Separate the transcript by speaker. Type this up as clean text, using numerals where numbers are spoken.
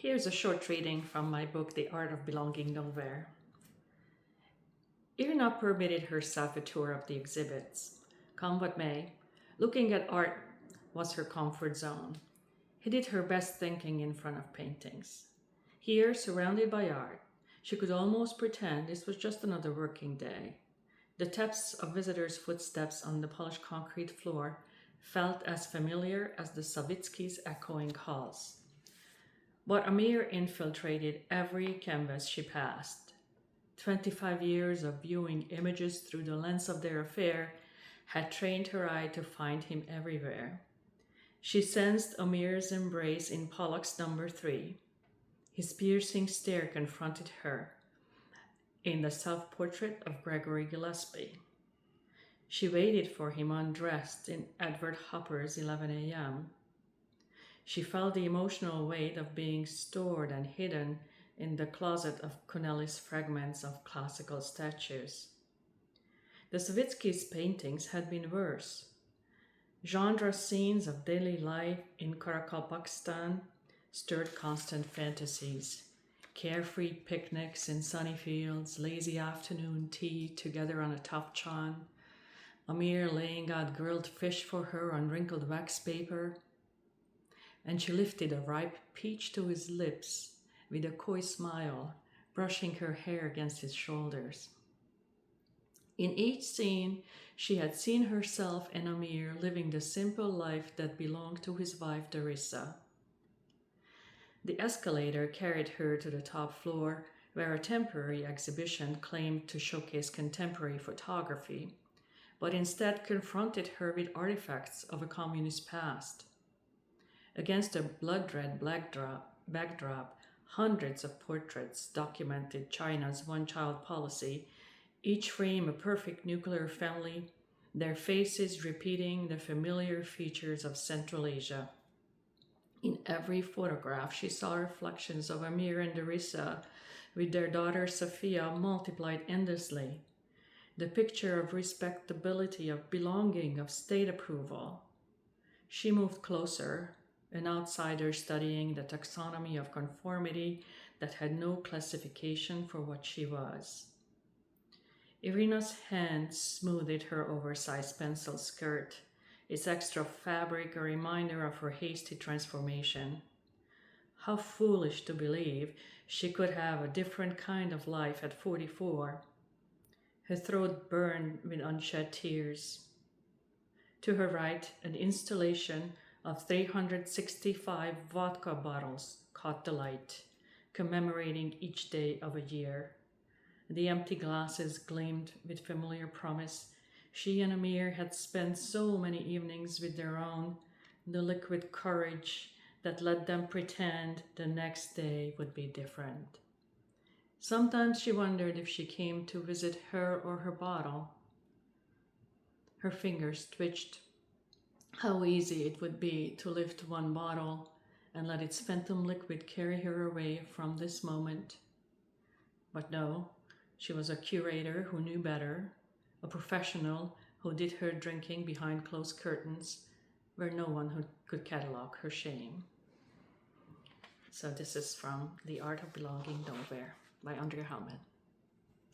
Speaker 1: Here's a short reading from my book, The Art of Belonging Nowhere. Irina permitted herself a tour of the exhibits. Come what may, looking at art was her comfort zone. He did her best thinking in front of paintings. Here, surrounded by art, she could almost pretend this was just another working day. The taps of visitors' footsteps on the polished concrete floor felt as familiar as the Savitsky's echoing halls. But Amir infiltrated every canvas she passed. 25 years of viewing images through the lens of their affair had trained her eye to find him everywhere. She sensed Amir's embrace in Pollock's number 3. His piercing stare confronted her in the self-portrait of Gregory Gillespie. She waited for him undressed in Edward Hopper's 11 a.m. She felt the emotional weight of being stored and hidden in the closet of Connelly's fragments of classical statues. The Savitsky's paintings had been worse. Genre scenes of daily life in Karachi, Pakistan stirred constant fantasies. Carefree picnics in sunny fields, lazy afternoon tea together on a tafchan, Amir laying out grilled fish for her on wrinkled wax paper, and she lifted a ripe peach to his lips with a coy smile, brushing her hair against his shoulders. In each scene, she had seen herself and Amir living the simple life that belonged to his wife, Darissa. The escalator carried her to the top floor, where a temporary exhibition claimed to showcase contemporary photography, but instead confronted her with artifacts of a communist past. Against a blood-red backdrop, hundreds of portraits documented China's one-child policy, each frame a perfect nuclear family, their faces repeating the familiar features of Central Asia. In every photograph, she saw reflections of Amir and Darissa, with their daughter Sophia multiplied endlessly. The picture of respectability, of belonging, of state approval. She moved closer, an outsider studying the taxonomy of conformity that had no classification for what she was. Irina's hand smoothed her oversized pencil skirt, its extra fabric a reminder of her hasty transformation. How foolish to believe she could have a different kind of life at 44. Her throat burned with unshed tears. To her right, an installation of 365 vodka bottles caught the light, commemorating each day of a year. The empty glasses gleamed with familiar promise. She and Amir had spent so many evenings with their own, the liquid courage that let them pretend the next day would be different. Sometimes she wondered if she came to visit her or her bottle. Her fingers twitched. How easy it would be to lift one bottle and let its phantom liquid carry her away from this moment. But no, she was a curator who knew better, a professional who did her drinking behind closed curtains where no one could catalog her shame. So this is from The Art of Belonging Nowhere by Andrea Hellman.